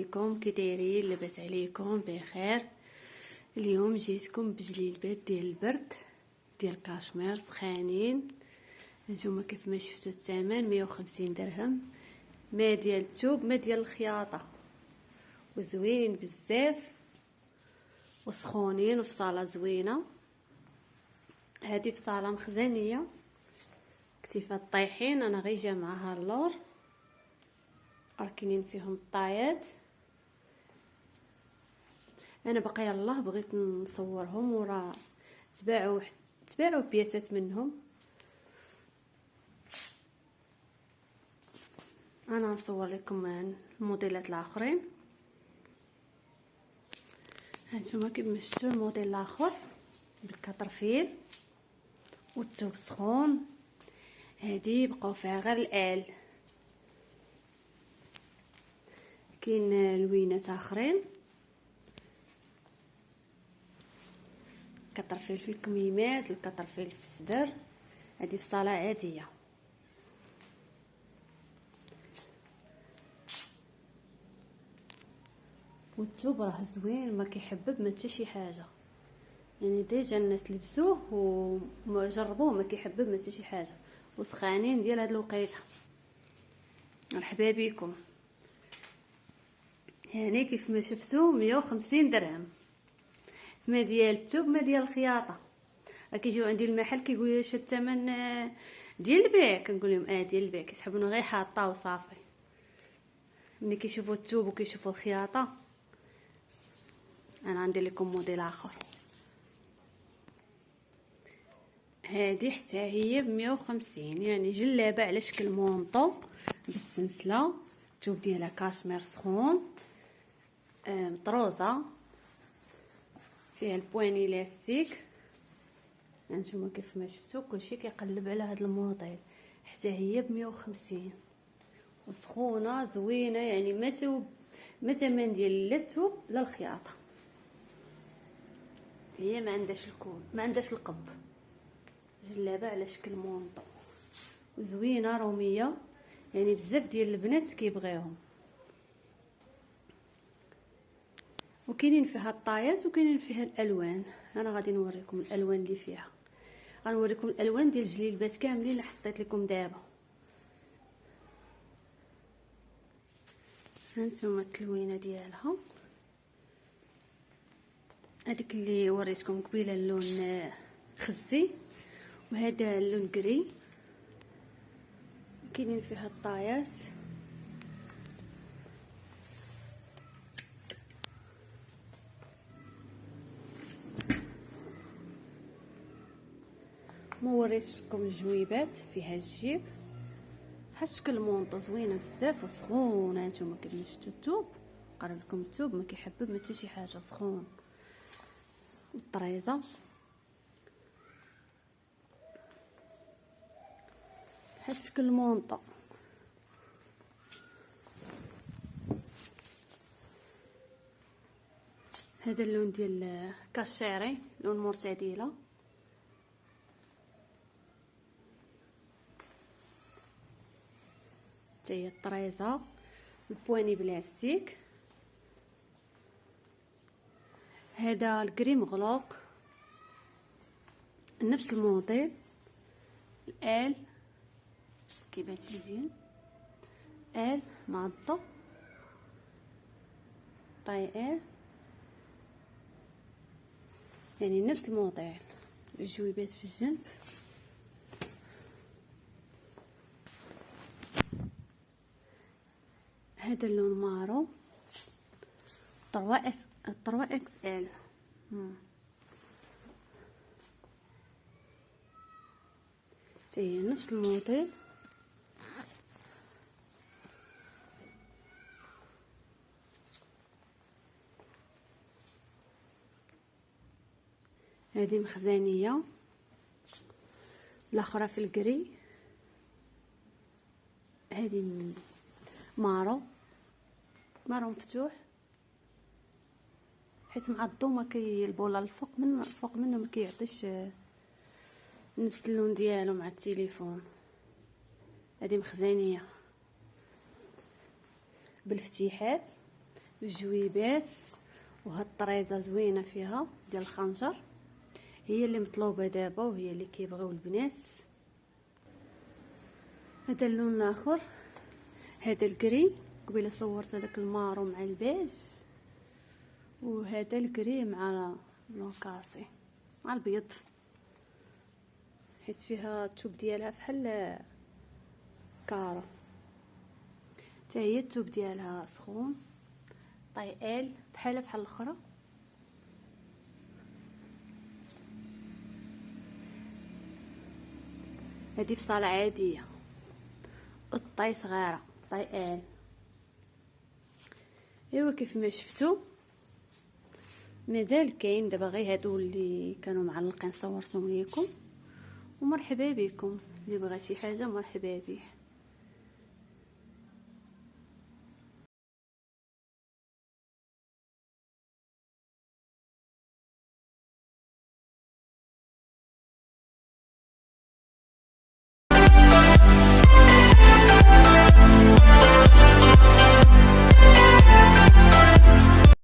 عليكم، كي دايرين؟ لاباس عليكم؟ بخير. اليوم جيتكم بجليلبات ديال البرد ديال كاشمير سخانين. نتوما كيف ما شفتوا الثمن 150 درهم، ما ديال الثوب ما ديال الخياطه، وزوين بزاف وسخونين وفي صاله زوينه. هذه في صاله مخزنيه كتيفات طايحين، انا غير جا معاها اللور راكينين فيهم الطايات. انا باقي يلاه بغيت نصورهم وراه تباعوا بياسات منهم. انا نصور لكم الموديلات الاخرين. هانتوما كيما شفتوا الموديل الاخر بالكطرفيل والثوب سخون. هادي بقاو فيها غير الال. كاين لوينات اخرين كطرفيل في الكميمات، الكطرفيل في الصدر. هذه في صاله عاديه. والثوب راه زوين ما كيحبب ما حتى شي حاجه، يعني ديجا الناس لبسوه وجربوه ما كيحبب ما حتى شي حاجه، وسخانين ديال هاد الوقيته. مرحبا بكم. يعني كيف ما شفتوا 150 درهم، ما ديال الثوب ما ديال الخياطه. كيجيو عندي المحل كيقولوا لي واش الثمن ديال البيع، كنقول لهم ديال البيع، كيسحبونا غير حاطه وصافي. ملي كيشوفوا الثوب وكيشوفوا الخياطه. انا عندي لكم موديل اخر. هذه حتى هي ب150، يعني جلابه على شكل مونطو بالسلسله. الثوب ديالها كاشمير سخون مطروزه، فيها البواني لاستيك. هانتوما كيف ما شفتوا كلشي كيقلب على هذا الموديل. حتى هي ب150 وسخونه زوينه، يعني ما ثمن ديال لا الثوب لا الخياطه. هي ما عندهاش الكول ما عندهاش القب، جلابه على شكل مونطو وزوينه روميه، يعني بزاف ديال البنات كيبغيوهم. وكاينين فيها الطايات وكاينين فيها الالوان. انا غادي نوريكم الالوان اللي فيها. غنوريكم الالوان ديال الجليلبات كاملين اللي حطيت لكم دابا. هانتوما التلوينه ديالها، هذيك اللي وريتكم قبيله اللون خزي، وهذا اللون كري. كاينين فيها الطايات ما وريتكم الجويبات فيها الجيب بحال شكل مونطو زوينه بزاف وسخونه. هانتوما كيما شفتوا الثوب، قرب لكم الثوب ما كيحبب ما حتى شي حاجه، سخون. والطريزه بحال شكل مونطو. هذا اللون ديال كاشيري، لون مرتديله. حتى هي الطريزه، البواني بلاستيك. هذا الكريم مغلوق، نفس الموديل الال كيبان مزيان. ال معضه طاي ال، يعني نفس الموديل. الجويبات في الجنب. هذا اللون مارو 3 اكس ال. هي نفس الموديل. هذه مخزانيه، الاخرى في الكري. هذه مارو مفتوح، حيت معضو ما البوله الفوق منه ما كيعطيش نفس اللون ديالو مع التليفون. هذه مخزانيه بالفتيحات، الجويبات. وهاد الطريزه زوينه فيها ديال الخنجر، هي اللي مطلوبه دابا وهي اللي كيبغيو البنات. هذا اللون الاخر، هذا الكري، قبيله صورت هذاك المارو مع البيج، وهذا الكري مع لونكاسي مع البيض، حيت فيها الثوب ديالها بحال كارو، حتى هي الثوب ديالها سخون طيقال بحال الاخرى. هذه فصاله عاديه، الطاي صغيره طيقال. ايوا كيف ما شفتوا مازال كاين دابا غير هادو اللي كانوا معلقين صورتهم ليكم. ومرحبا بكم، اللي بغى شي حاجه مرحبا به.